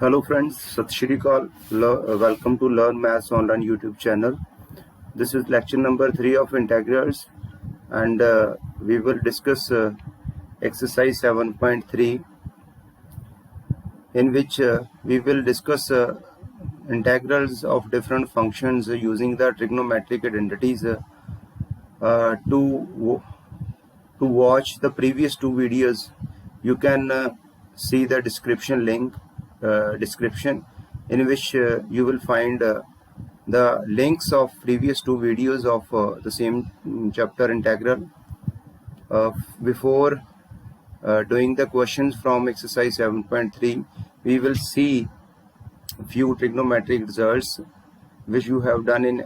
Hello friends, Sat Shri Akal. Welcome to Learn Maths Online YouTube channel. This is lecture number 3 of integrals, and we will discuss exercise 7.3, in which we will discuss integrals of different functions using the trigonometric identities. To watch the previous two videos, you can see the description link description, in which you will find the links of previous two videos of the same chapter integral. Before doing the questions from exercise 7.3, we will see few trigonometric results which you have done in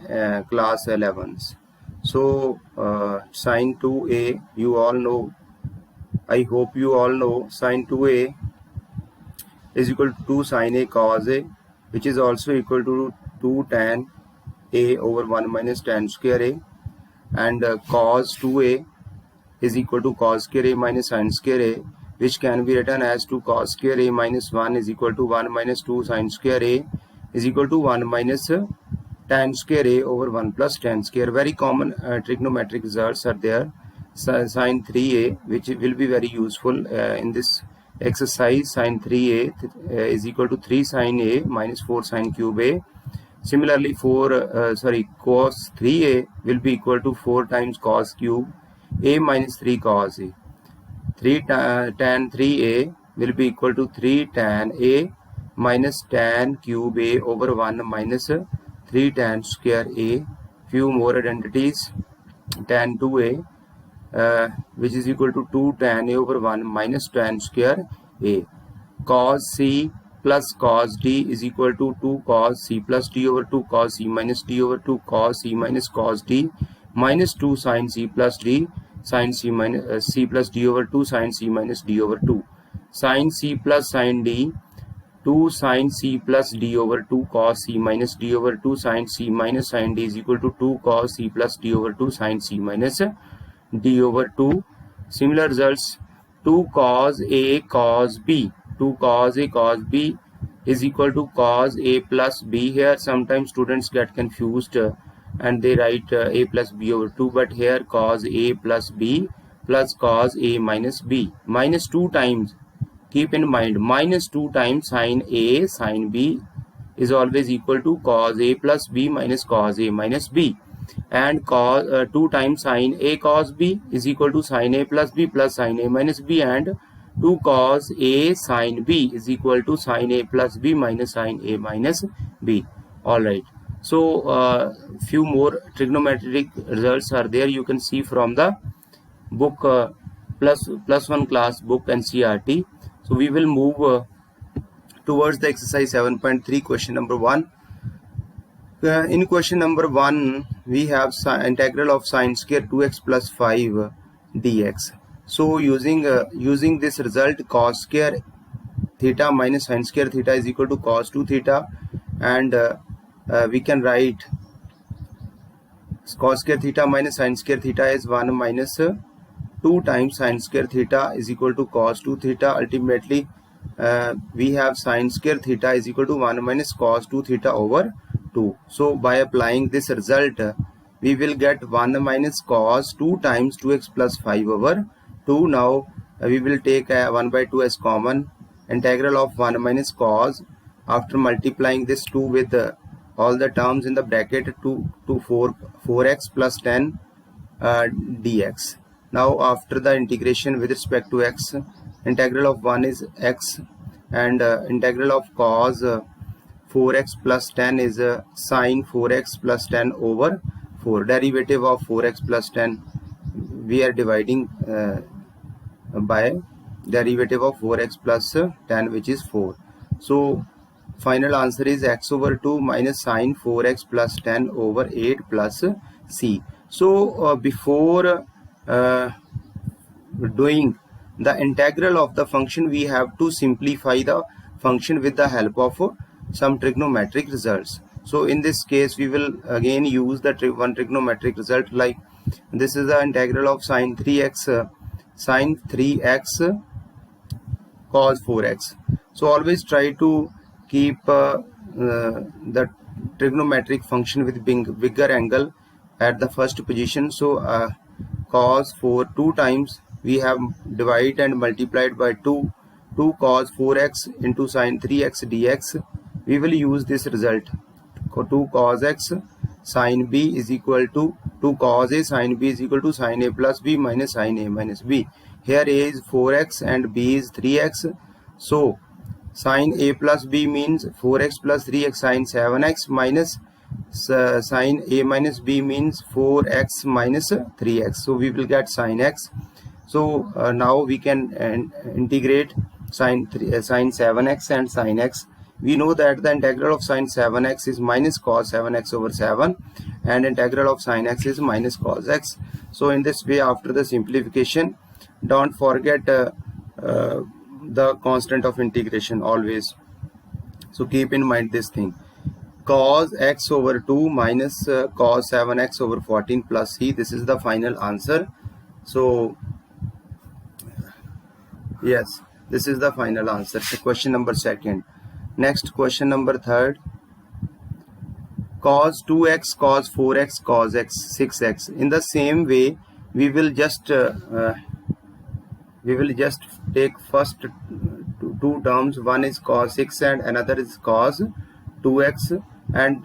class 11s. So sine 2a, you all know, I hope you all know, sine 2a is equal to 2 sine a cos a, which is also equal to 2 tan a over 1 minus tan square a, and cos 2a is equal to cos square a minus sin square a, which can be written as 2 cos square a minus 1 is equal to 1 minus 2 sin square a is equal to 1 minus tan square a over 1 plus tan square. Very common trigonometric results are there. Sin 3a, which will be very useful in this exercise. Sin 3a is equal to 3 sin a minus 4 sin cube a. Similarly, cos 3a will be equal to 4 times cos cube a minus 3 cos a. Tan 3a will be equal to 3 tan a minus tan cube a over 1 minus 3 tan square a. Few more identities. Tan 2a which is equal to 2 tan a over 1 minus tan square a. Cos c plus cos d is equal to 2 cos c plus d over 2 cos c minus d over 2 cos c minus cos d minus 2 sin c plus d sin c minus c plus d over 2 sin c minus d over 2. Sin c plus sin d, 2 sin c plus d over 2 cos c minus d over 2 sin c minus sin d is equal to 2 cos c plus d over 2 sin c minus d over 2. Similar results. 2 cos a cos b, 2 cos a cos b is equal to cos a plus b. Here sometimes students get confused and they write a plus b over 2, but here cos a plus b plus cos a minus b, minus 2 times. Keep in mind, minus 2 times sin a sin b is always equal to cos a plus b minus cos a minus b, and cos 2 times sin a cos b is equal to sin a plus b plus sin a minus b, and 2 cos a sin b is equal to sin a plus b minus sin a minus b. All right. So few more trigonometric results are there. You can see from the book plus one class book NCERT. So we will move towards the exercise 7.3, question number 1. In question number 1, we have integral of sine square 2x plus 5 dx. So using this result, cos square theta minus sin square theta is equal to cos 2 theta, and we can write cos square theta minus sin square theta is 1 minus 2 times sin square theta is equal to cos 2 theta. Ultimately, we have sin square theta is equal to 1 minus cos 2 theta over 2. So by applying this result, we will get 1 minus cos 2 times 2x plus 5 over 2. Now we will take 1 by 2 as common. Integral of 1 minus cos, after multiplying this 2 with all the terms in the bracket, to 4x plus 10 dx. Now after the integration with respect to x, integral of 1 is x, and integral of cos 4x plus 10 is sine 4x plus 10 over 4. Derivative of 4x plus 10, we are dividing by derivative of 4x plus 10, which is 4. So final answer is x over 2 minus sine 4x plus 10 over 8 plus c. So before doing the integral of the function, we have to simplify the function with the help of some trigonometric results. So in this case, we will again use the one trigonometric result, like this is the integral of sine 3x cos 4x. So always try to keep the trigonometric function with bigger angle at the first position. So cos 4 2 times we have divided and multiplied by 2 cos 4x into sin 3x dx. We will use this result. 2 cos x sin b is equal to 2 cos a sin b is equal to sin a plus b minus sin a minus b. Here a is 4x and b is 3x. So sin a plus b means 4x plus 3x sin 7x minus sin a minus b means 4x minus 3x. So we will get sin x. So now we can integrate sin 7x and sin x. We know that the integral of sin 7x is minus cos 7x over 7 and integral of sin x is minus cos x. So in this way, after the simplification, don't forget the constant of integration always. So keep in mind this thing. Cos x over 2 minus cos 7x over 14 plus c. This is the final answer. So yes, this is the final answer. So question number second. Next, question number third. Cos 2x, cos 4x, cos x, 6x. In the same way, we will just take first two terms. One is cos 6 and another is cos 2x, and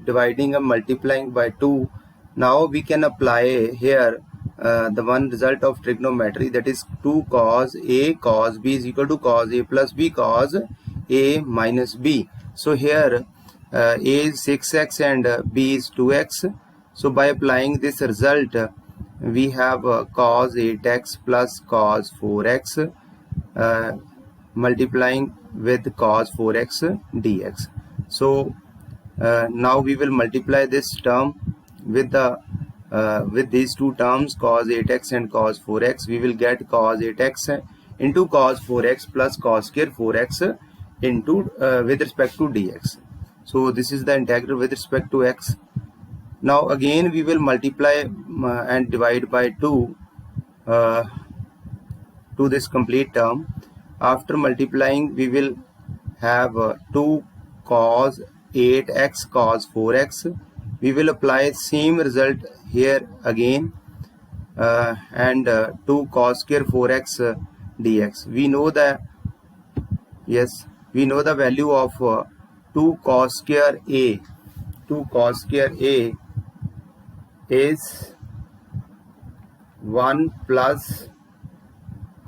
dividing and multiplying by 2. Now we can apply here the one result of trigonometry, that is 2 cos a cos b is equal to cos a plus b cos a minus b. So here a is 6x and b is 2x. So by applying this result, we have cos 8x plus cos 4x multiplying with cos 4x dx. So now we will multiply this term with these two terms, cos 8x and cos 4x. We will get cos 8x into cos 4x plus cos square 4x into with respect to dx. So this is the integral with respect to x. Now again we will multiply and divide by 2 to this complete term. After multiplying, we will have 2 cos 8x cos 4x. We will apply same result here again and 2 cos square 4x dx. We know that, yes, we know the value of 2 cos square a. 2 cos square a is 1 plus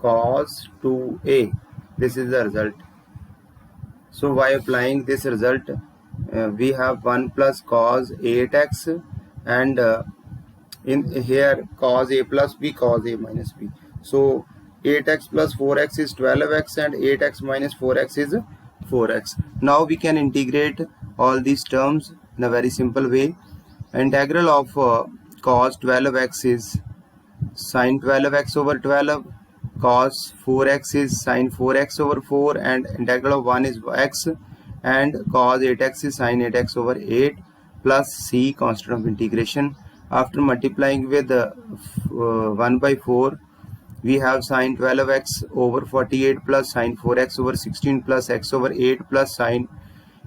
cos 2a. This is the result. So by applying this result, we have 1 plus cos 8x and in here cos a plus b cos a minus b. So 8x plus 4x is 12x and 8x minus 4x is 4x. Now we can integrate all these terms in a very simple way. Integral of cos 12x is sin 12x over 12, cos 4x is sin 4x over 4, and integral of 1 is x, and cos 8x is sin 8x over 8 plus c, constant of integration. After multiplying with 1 by 4, we have sin 12x over 48 plus sin 4x over 16 plus x over 8 plus sin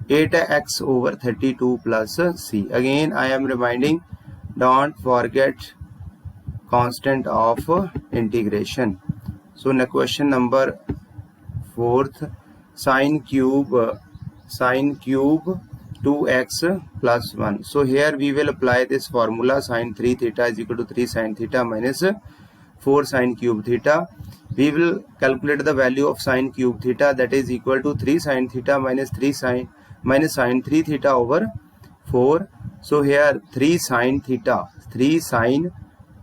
8x over 32 plus c. Again I am reminding, don't forget constant of integration. So now question number 4th, sin cube 2x plus 1. So here we will apply this formula, sin 3 theta is equal to 3 sin theta minus 4 sin cube theta. We will calculate the value of sin cube theta, that is equal to 3 sin theta minus sin 3 theta over 4. So here 3 sin theta, 3 sin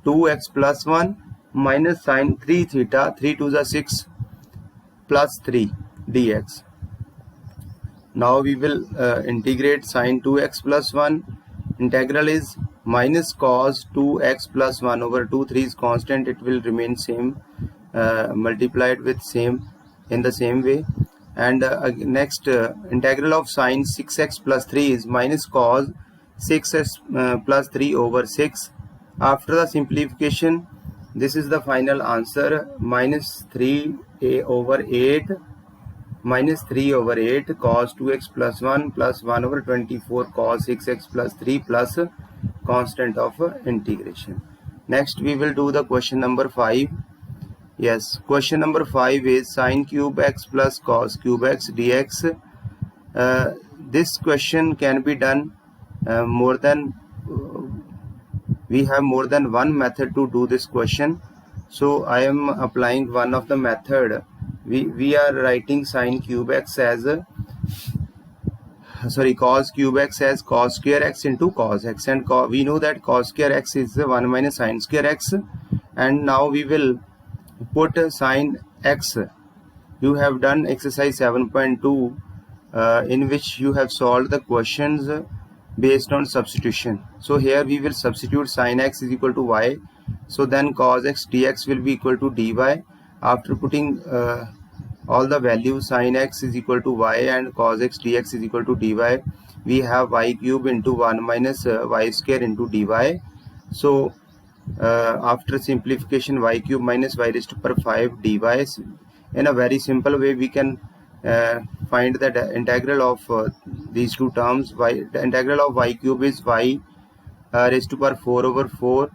2x plus 1 minus sin 3 theta, 3 to the 6 plus 3 dx. Now we will integrate sin 2x plus 1. Integral is minus cos 2x plus 1 over 2. 3 is constant, it will remain same, multiplied with same in the same way. And next integral of sin 6x plus 3 is minus cos 6x plus 3 over 6. After the simplification, this is the final answer, minus 3a over 8 minus 3 over 8 cos 2x plus 1 plus 1 over 24 cos 6x plus 3 plus constant of integration. Next we will do the question number 5. Yes, question number 5 is sin cube x plus cos cube x dx. This question can be done we have more than one method to do this question. So I am applying one of the method. We are writing sin cube x as cos cube x as cos square x into cos x, and we know that cos square x is 1 minus sin square x, and now we will put sin x. You have done exercise 7.2 in which you have solved the questions based on substitution. So here we will substitute sin x is equal to y, so then cos x dx will be equal to dy. After putting all the values, sin x is equal to y and cos x dx is equal to dy, we have y cube into 1 minus y square into dy. So after simplification, y cube minus y raised to power 5 dy. In a very simple way we can find the integral of these two terms. The integral of y cube is y raised to power 4 over 4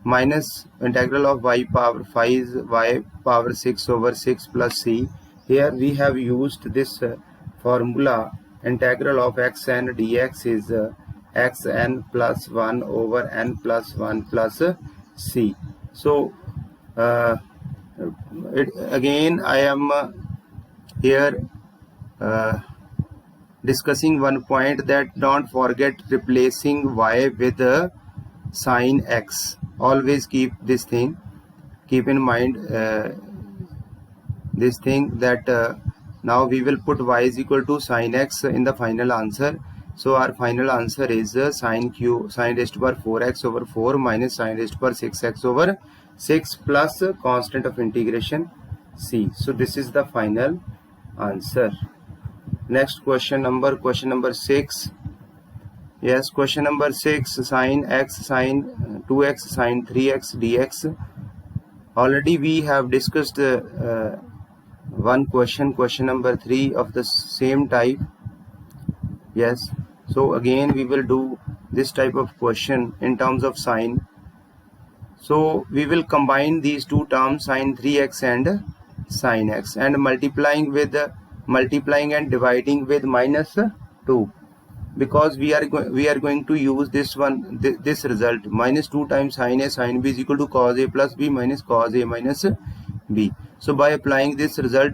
minus integral of y power 5 is y power 6 over 6 plus c. Here we have used this formula. Integral of xn dx is xn plus 1 over n plus 1 plus c. So again I am here discussing one point, that don't forget replacing y with sin x. Always keep in mind this thing, that now we will put y is equal to sin x in the final answer. So our final answer is sin raised to power 4x over 4 minus sin raised to power 6x over 6 plus constant of integration c. So this is the final answer. Next question number 6. Yes, question number 6, sin x sin 2x sin 3x dx. Already we have discussed one question number 3 of the same type. Yes, so again we will do this type of question in terms of sign. So we will combine these two terms, sin 3x and sin x, and multiplying and dividing with minus 2, because we are going to use this result, minus 2 times sin a sin b is equal to cos a plus b minus cos a minus b. So by applying this result,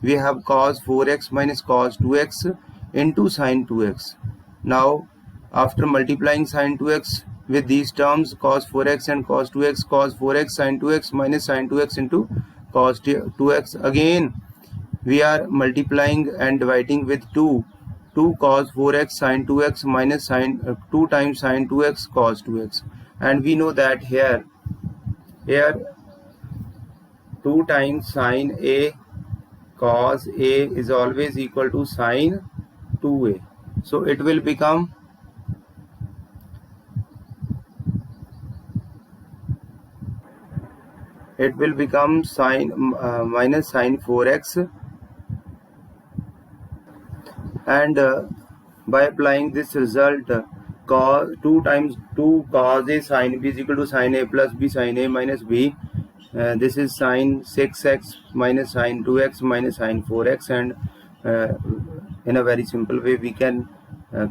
we have cos 4x minus cos 2x into sin 2x. Now after multiplying sin 2x with these terms, cos 4x and cos 2x, cos 4x sin 2x minus sin 2x into cos 2x, again we are multiplying and dividing with 2 cos 4x sin 2x minus 2 times sin 2x cos 2x, and we know that here 2 times sin a cos a is always equal to sin 2a. So it will become sin minus sin 4x, and by applying this result, cos 2 times 2 cos a sin b is equal to sin a plus b sin a minus b. This is sin 6x minus sin 2x minus sin 4x, and in a very simple way we can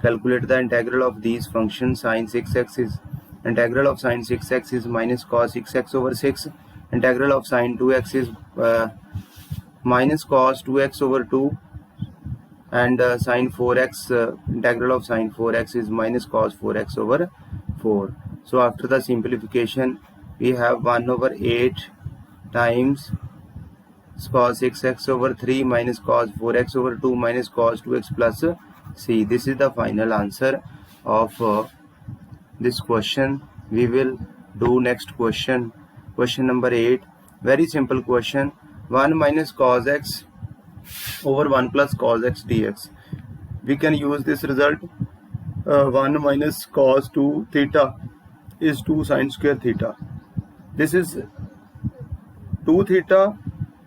calculate the integral of these functions. Integral of sin 6x is minus cos 6x over 6. Integral of sin 2x is minus cos 2x over 2, and sin 4x, integral of sin 4x is minus cos 4x over 4. So after the simplification, we have 1 over 8 times cos 6x over 3 minus cos 4x over 2 minus cos 2x plus c. This is the final answer of this question. We will do next question number 8. Very simple question. 1 minus cos x over 1 plus cos x dx. We can use this result. 1 minus cos 2 theta is 2 sin square theta. This is 2 theta,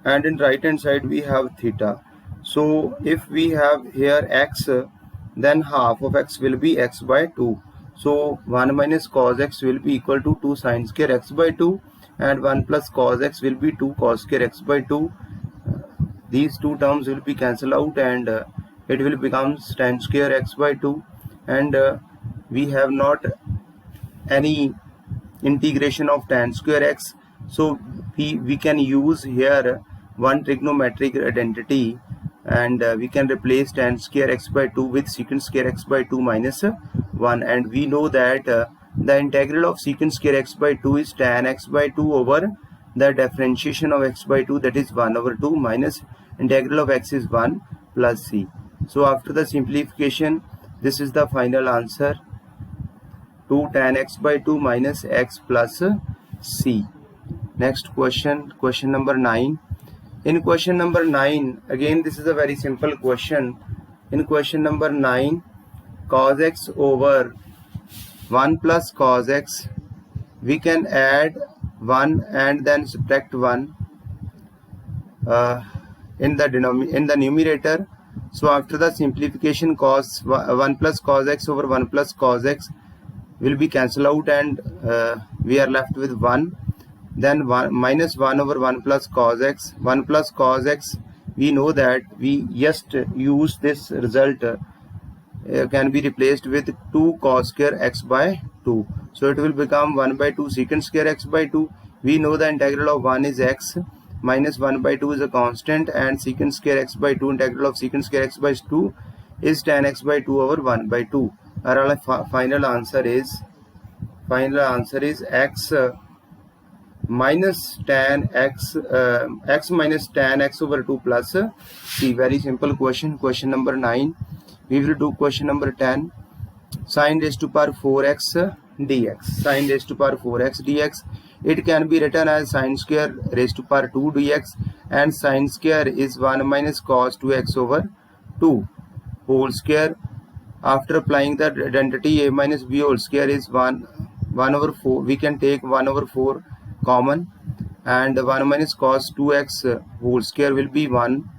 and in right hand side we have theta. So if we have here x, then half of x will be x by 2. So 1 minus cos x will be equal to 2 sin square x by 2, and 1 plus cos x will be 2 cos square x by 2. These two terms will be cancelled out, and it will become tan square x by 2, and we have not any integration of tan square x, so we can use here one trigonometric identity, and we can replace tan square x by 2 with secant square x by 2 minus 1, and we know that the integral of secant square x by 2 is tan x by 2 over the differentiation of x by 2, that is 1 over 2, minus integral of x is 1 plus c. So after the simplification, this is the final answer, 2 tan x by 2 minus x plus c. Next question, question number 9. In question number 9, again this is a very simple question. In question number 9, cos x over 1 plus cos x, we can add 1 and then subtract 1 in the numerator. So after the simplification, cos 1 plus cos x over 1 plus cos x will be cancelled out, and we are left with 1. Then 1 minus 1 over 1 plus cos x. 1 plus cos x, we know that we just use this result can be replaced with 2 cos square x by 2. So it will become 1 by 2 secant square x by 2. We know the integral of 1 is x, minus 1 by 2 is a constant, and secant square x by 2, integral of secant square x by 2 is tan x by 2 over 1 by 2. Our final answer is x minus tan x, x minus tan x over 2 plus c. Very simple question. Question number 9. We will do question number 10. Sin raised to power 4x dx. Sin raised to power 4x dx. It can be written as sin square raised to power 2 dx, and sin square is 1 minus cos 2x over 2 whole square. After applying the identity, a minus b whole square is 1 over 4. We can take 1 over 4 common, and 1 minus cos 2x whole square will be 1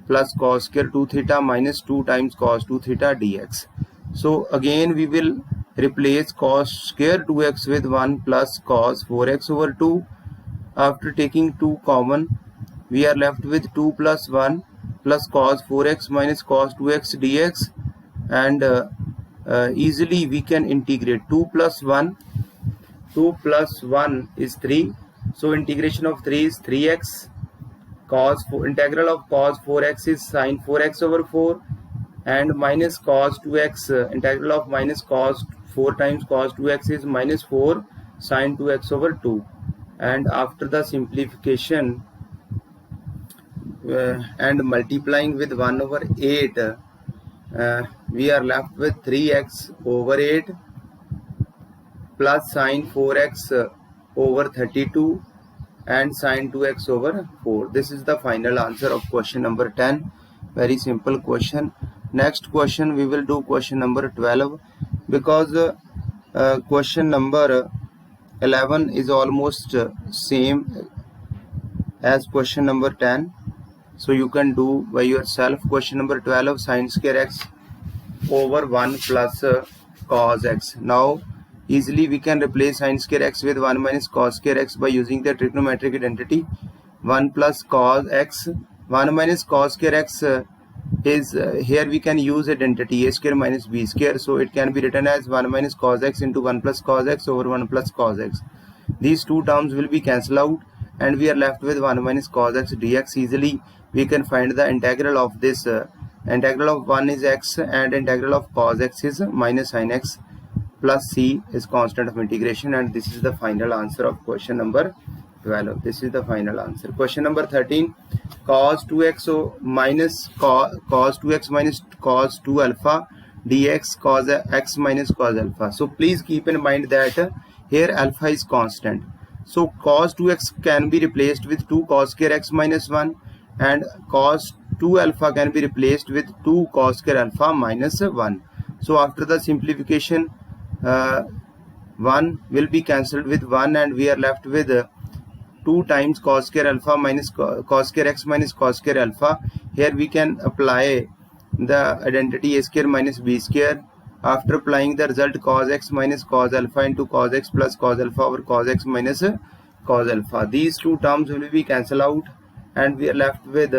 plus cos square 2 theta minus 2 times cos 2 theta dx. So again we will replace cos square 2x with 1 plus cos 4x over 2. After taking 2 common, we are left with 2 plus 1 plus cos 4x minus cos 2x dx, and easily we can integrate 2 plus 1 is 3, so integration of 3 is 3x. Integral of cos 4x is sin 4x over 4, and minus cos 2x, integral of minus cos 4 times cos 2x is minus 4 sin 2x over 2. And after the simplification and multiplying with 1 over 8, we are left with 3x over 8 plus sin 4x over 32 and sin 2x over 4. This is the final answer of question number 10. Very simple question. Next question, we will do question number 12, because question number 11 is almost same as question number 10. So you can do by yourself. Question number 12, sin square x over 1 plus cos x. Now easily we can replace sin square x with 1 minus cos square x by using the trigonometric identity. 1 plus cos x, 1 minus cos square x is here we can use identity a square minus b square, so it can be written as 1 minus cos x into 1 plus cos x over 1 plus cos x. These two terms will be cancelled out, and we are left with 1 minus cos x dx. Easily we can find the integral of this. Integral of 1 is x, and integral of cos x is minus sin x, plus c is constant of integration, and this is the final answer of question number 12. This is the final answer. Question number 13, cos 2x minus cos 2x minus cos 2 alpha dx cos x minus cos alpha. So please keep in mind that here alpha is constant. So cos 2x can be replaced with 2 cos square x minus 1, and cos 2 alpha can be replaced with 2 cos square alpha minus 1. So after the simplification, 1 will be cancelled with 1, and we are left with 2 times cos square alpha minus cos square x minus cos square alpha. Here we can apply the identity a square minus b square. After applying the result cos x minus cos alpha into cos x plus cos alpha over cos x minus cos alpha. These two terms will be cancelled out and we are left with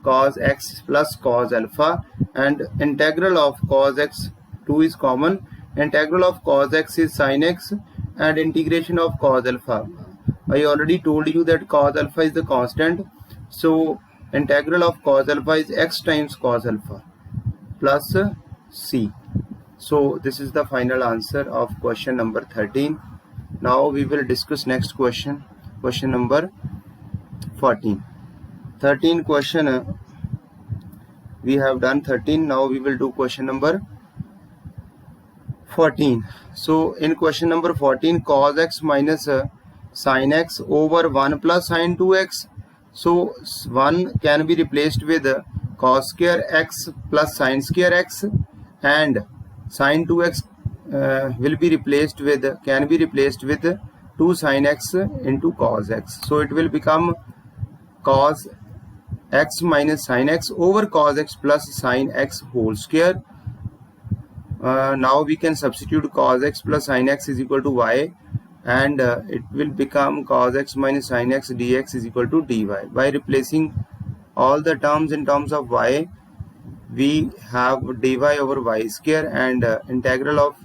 cos x plus cos alpha, and integral of cos x 2 is common. Integral of cos x is sin x, and integration of cos alpha, I already told you that cos alpha is the constant, so integral of cos alpha is x times cos alpha plus c. So this is the final answer of question number 13. Now we will discuss next question, question number 14. 13 question we have done 13. Now we will do question number 14. So in question number 14, cos x minus sin x over 1 plus sin 2x. So 1 can be replaced with cos square x plus sin square x, and sin 2x will be replaced with, can be replaced with 2 sin x into cos x. So it will become cos x minus sin x over cos x plus sin x whole square. Now we can substitute cos x plus sin x is equal to y, and it will become cos x minus sin x dx is equal to dy. By replacing all the terms in terms of y, we have dy over y square, and integral of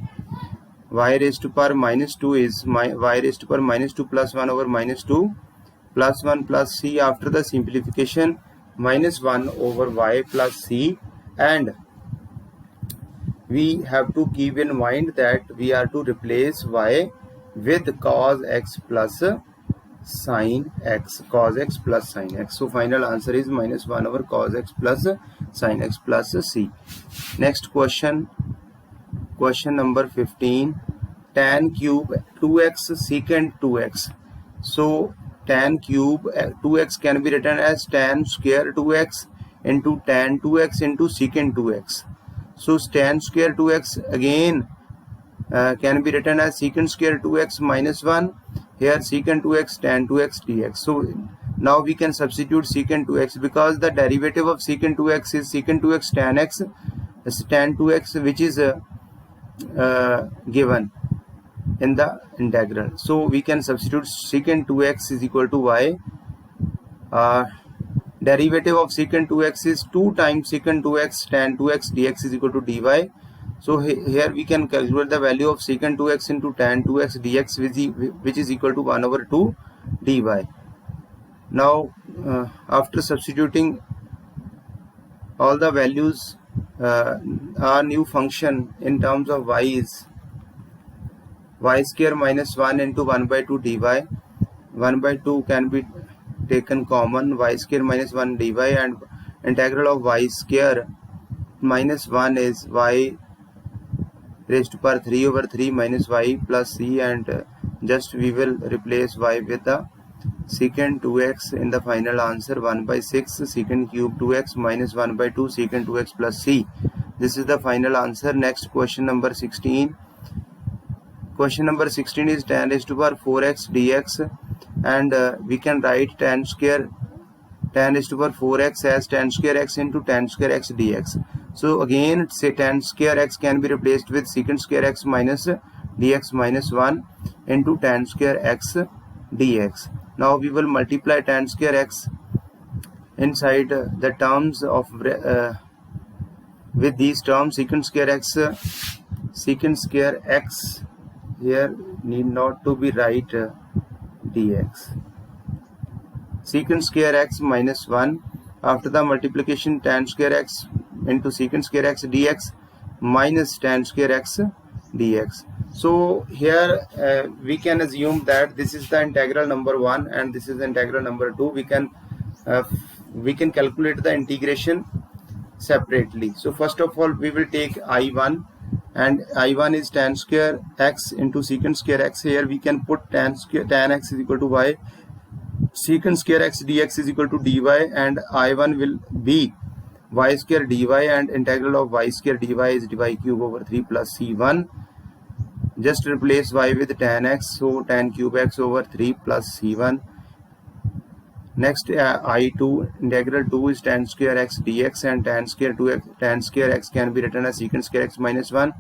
y raised to power minus 2 is y raised to power minus 2 plus 1 over minus 2 plus 1 plus c. After the simplification, minus 1 over y plus c, and we have to keep in mind that we are to replace y with cos x plus sin x, cos x plus sin x. So final answer is minus 1 over cos x plus sin x plus c. Next question, question number 15, tan cube 2x secant 2x. So tan cube 2x can be written as tan square 2x into tan 2x into secant 2x. So tan square 2x again can be written as secant square 2x minus 1. Here secant 2x tan 2x dx. So now we can substitute secant 2x, because the derivative of secant 2x is secant 2x tan x, tan 2x, which is given in the integral. So we can substitute secant 2x is equal to y. Derivative of secant 2x is 2 times secant 2x tan 2x dx is equal to dy. So here we can calculate the value of secant 2x into tan 2x dx, which is equal to 1 over 2 dy. Now after substituting all the values, our new function in terms of y is y square minus 1 into 1 by 2 dy. 1 by 2 can be taken common, y square minus 1 dy, and integral of y square minus 1 is y raised to power 3 over 3 minus y plus c, and just we will replace y with the secant 2x in the final answer, 1 by 6 secant cube 2x minus 1 by 2 secant 2x plus c. This is the final answer. Next question number 16. Question number 16 is tan raised to power 4x dx, and we can write tan raised to power 4x as tan square x into tan square x dx. So again, say tan square x can be replaced with secant square x minus dx minus 1 into tan square x dx. Now we will multiply tan square x inside the terms of with these terms. Secant square x here need not to be right dx. Secant square x minus 1, after the multiplication tan square x into secant square x dx minus tan square x dx. So here we can assume that this is the integral number 1 and this is the integral number 2. We can calculate the integration separately. So first of all, we will take I1, and I1 is tan square x into secant square x. Here we can put tan x is equal to y, secant square x dx is equal to dy, and I1 will be y square dy, and integral of y square dy is dy cube over 3 plus c1. Just replace y with tan x, so tan cube x over 3 plus c1. Next, I2 integral 2 is tan square x dx, and tan square x can be written as secant square x minus 1,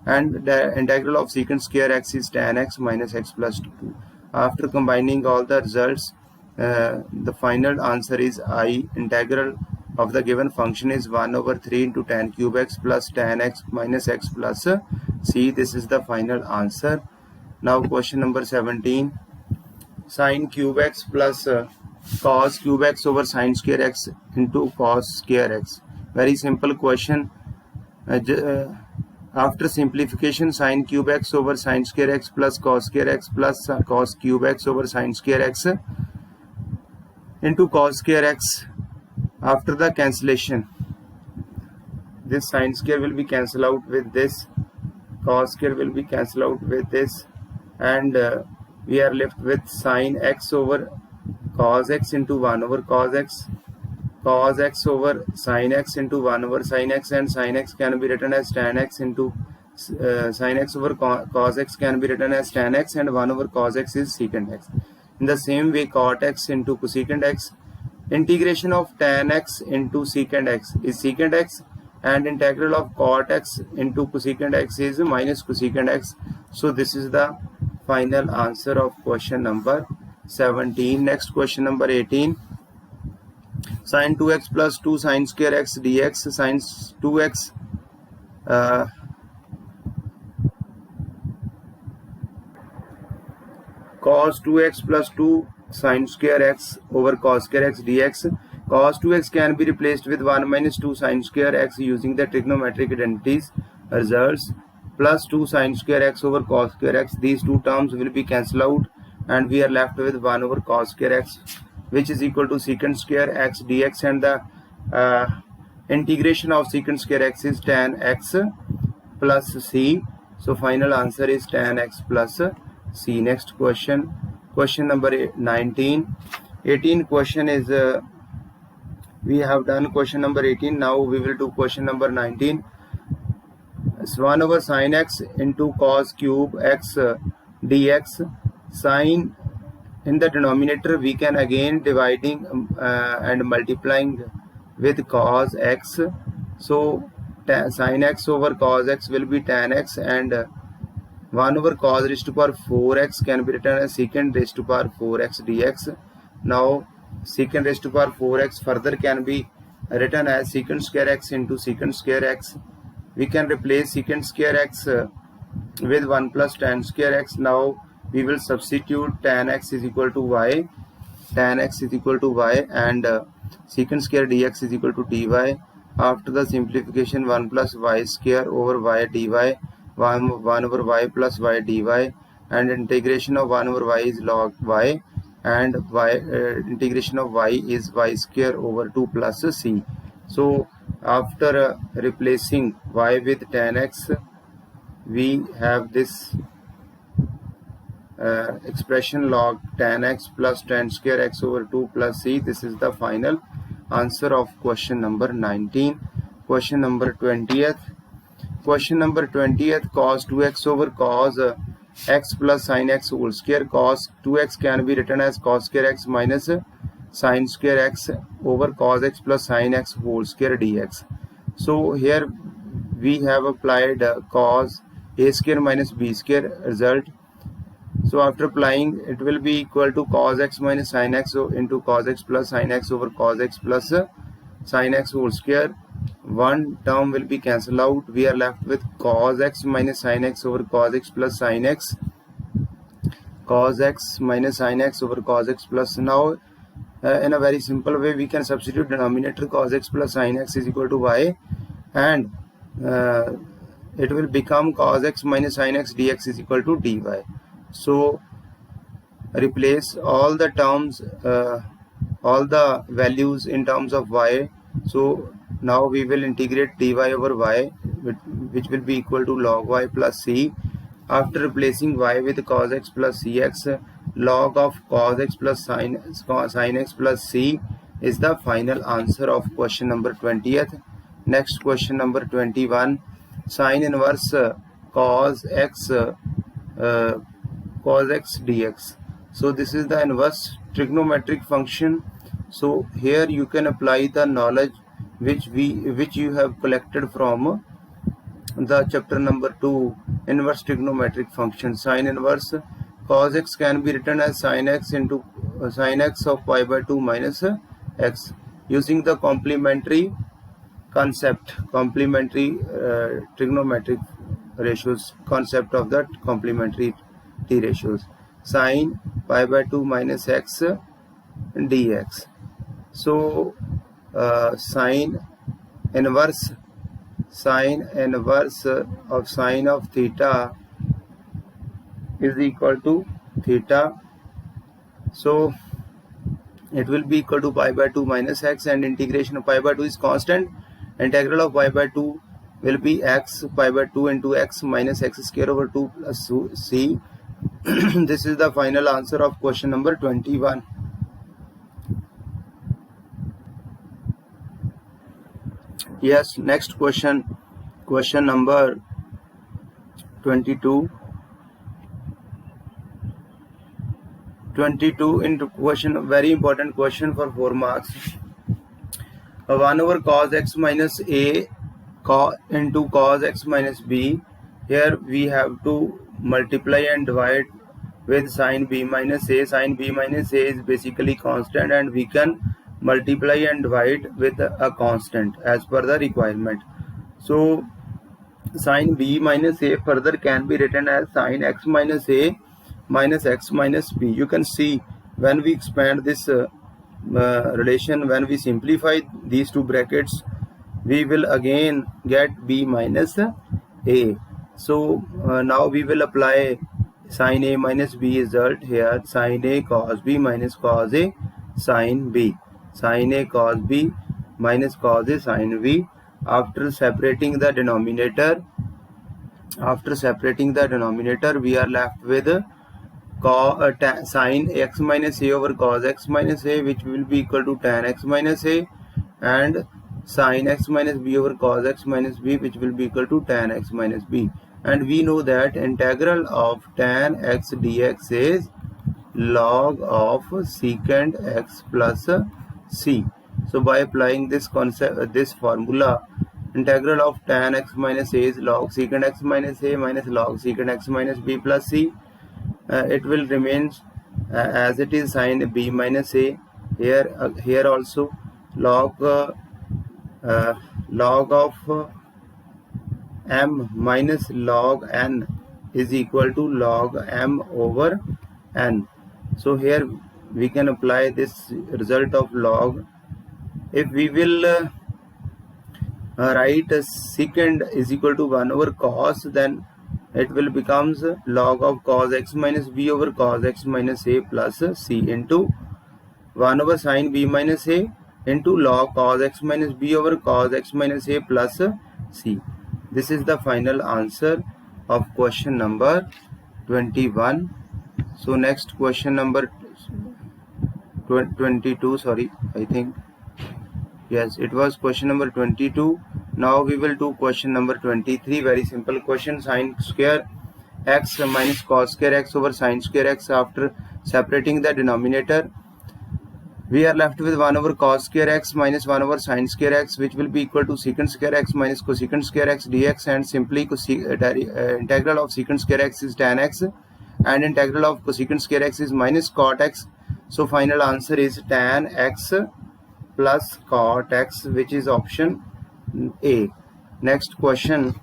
and the integral of secant square x is tan x minus x plus 2. After combining all the results, the final answer is I integral of the given function is 1 over 3 into tan cube x plus tan x minus x plus c. This is the final answer. Now question number 17, sin cube x plus cos cube x over sin square x into cos square x. Very simple question. After simplification, sin cube x over sin square x plus cos square x plus cos cube x over sin square x into cos square x. After the cancellation, this sin square will be cancelled out with this, cos square will be cancelled out with this, and we are left with sin x over cos x into 1 over cos x, cos x over sin x into 1 over sin x, and sin x can be written as tan x into sin x over cos x can be written as tan x, and 1 over cos x is secant x. In the same way, cot x into cosecant x, integration of tan x into secant x is secant x, and integral of cot x into cosecant x is minus cosecant x. So this is the final answer of question number 17. Next, question number 18, sin 2x plus 2 sin square x dx, sin 2x cos 2x plus 2 sin square x over cos square x dx. Cos 2x can be replaced with 1 minus 2 sin square x using the trigonometric identities. Results, plus 2 sin square x over cos square x. These two terms will be cancelled out, and we are left with 1 over cos square x, which is equal to secant square x dx, and the integration of secant square x is tan x plus c. So final answer is tan x plus c. Next question, question number 19. 18 question is we have done question number 18. Now we will do question number 19. It's 1 over sin x into cos cube x dx. Sin in the denominator, we can again dividing and multiplying with cos x. So sin x over cos x will be tan x, and 1 over cos raised to power 4x can be written as secant raised to power 4x dx. Now secant raised to power 4x further can be written as secant square x into secant square x. We can replace secant square x with 1 plus tan square x. Now we will substitute tan x is equal to y, tan x is equal to y, and secant square dx is equal to dy. After the simplification, 1 plus y square over y dy, 1 over y plus y dy, and integration of 1 over y is log y, and integration of y is y square over 2 plus c. So after replacing y with tan x, we have this expression log tan x plus tan square x over 2 plus c. This is the final answer of question number 19. Question number 20th. Question number 20th, cos 2x over cos x plus sin x whole square. Cos 2x can be written as cos square x minus sin square x over cos x plus sin x whole square dx. So here we have applied cos a square minus b square result. So after applying, it will be equal to cos x minus sin x into cos x plus sin x over cos x plus sin x whole square. One term will be cancelled out. We are left with cos x minus sin x over cos x plus sin x, cos x minus sin x over cos x plus. Now in a very simple way, we can substitute denominator cos x plus sin x is equal to y, and it will become cos x minus sin x dx is equal to dy. So replace all the terms, all the values in terms of y. So now we will integrate dy over y, which will be equal to log y plus c. After replacing y with cos x plus cx, log of cos x plus sin x plus c is the final answer of question number 20th. Next, question number 21, sin inverse cos x dx. So this is the inverse trigonometric function So here you can apply the knowledge which you have collected from the chapter number 2, inverse trigonometric function. Sine inverse cos x can be written as sin x into sin x of pi by 2 minus x, using the complementary concept, complementary trigonometric ratios concept of the complementary t ratios. Sin pi by 2 minus x dx. So sine inverse of sine of theta is equal to theta. So it will be equal to pi by 2 minus x, and integration of pi by 2 is constant. Integral of pi by 2 will be x pi by 2 into x minus x square over 2 plus c. This is the final answer of question number 21. Yes, next question number 22. 22 into question, very important question for 4 marks. 1 over cos x minus a into cos x minus b. Here we have to multiply and divide with sin b minus a. Sin b minus a is basically constant, and we can multiply and divide with a constant as per the requirement. So sin b minus a further can be written as sin x minus a minus x minus b. You can see when we expand this relation, when we simplify these two brackets, we will again get b minus a. So now we will apply sin a minus b result here. Sin a cos b minus cos a sin b. Sin a cos b minus cos a sin b. After separating the denominator, we are left with sin x minus a over cos x minus a, which will be equal to tan x minus a, and sin x minus b over cos x minus b, which will be equal to tan x minus b. And we know that integral of tan x dx is log of secant x plus c. So by applying this concept, this formula, integral of tan x minus a is log secant x minus a minus log secant x minus b plus c. It will remain as it is, sin b minus a. Here also log of m minus log n is equal to log m over n. So here we can apply this result of log. If we will write secant is equal to 1 over cos, then it will becomes log of cos x minus b over cos x minus a plus c into 1 over sin b minus a into log cos x minus b over cos x minus a plus c. This is the final answer of question number 21. So next question number 22, sorry, I think. Yes, it was question number 22. Now we will do question number 23. Very simple question. Sin square x minus cos square x over sin square x. After separating the denominator, we are left with 1 over cos square x minus 1 over sin square x, which will be equal to secant square x minus cosecant square x dx. And simply integral of secant square x is tan x, and integral of cosecant square x is minus cot x. So final answer is tan x plus cot x, which is option A. Next question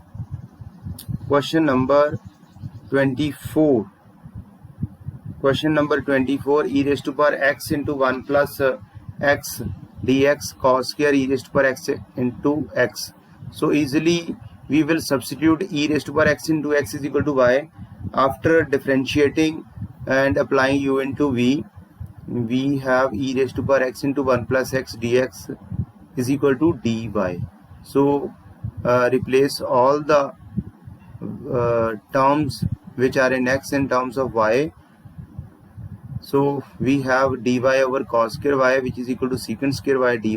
number 24. Question number 24, e raised to power x into 1 plus x dx cos square e raised to power x into x. So easily we will substitute e raised to power x into x is equal to y. After differentiating and applying u into v, we have e raised to power x into 1 plus x dx is equal to dy. So replace all the terms which are in x in terms of y. So we have dy over cos square y, which is equal to secant square y dy.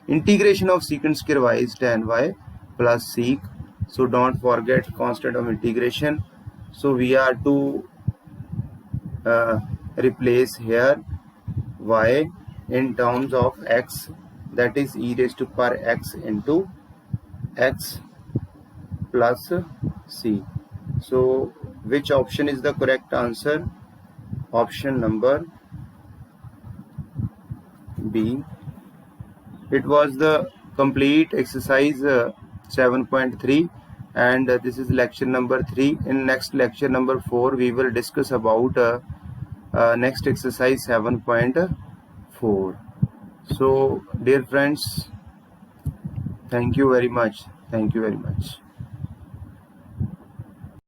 Integration of secant square y is tan y plus sec. So don't forget constant of integration. So we are to replace here y in terms of x, that is e raised to power x into x plus c. So which option is the correct answer? Option number B. It was the complete exercise 7.3, and this is lecture number 3. In next lecture number 4 we will discuss about next exercise 7.4. So dear friends, thank you very much.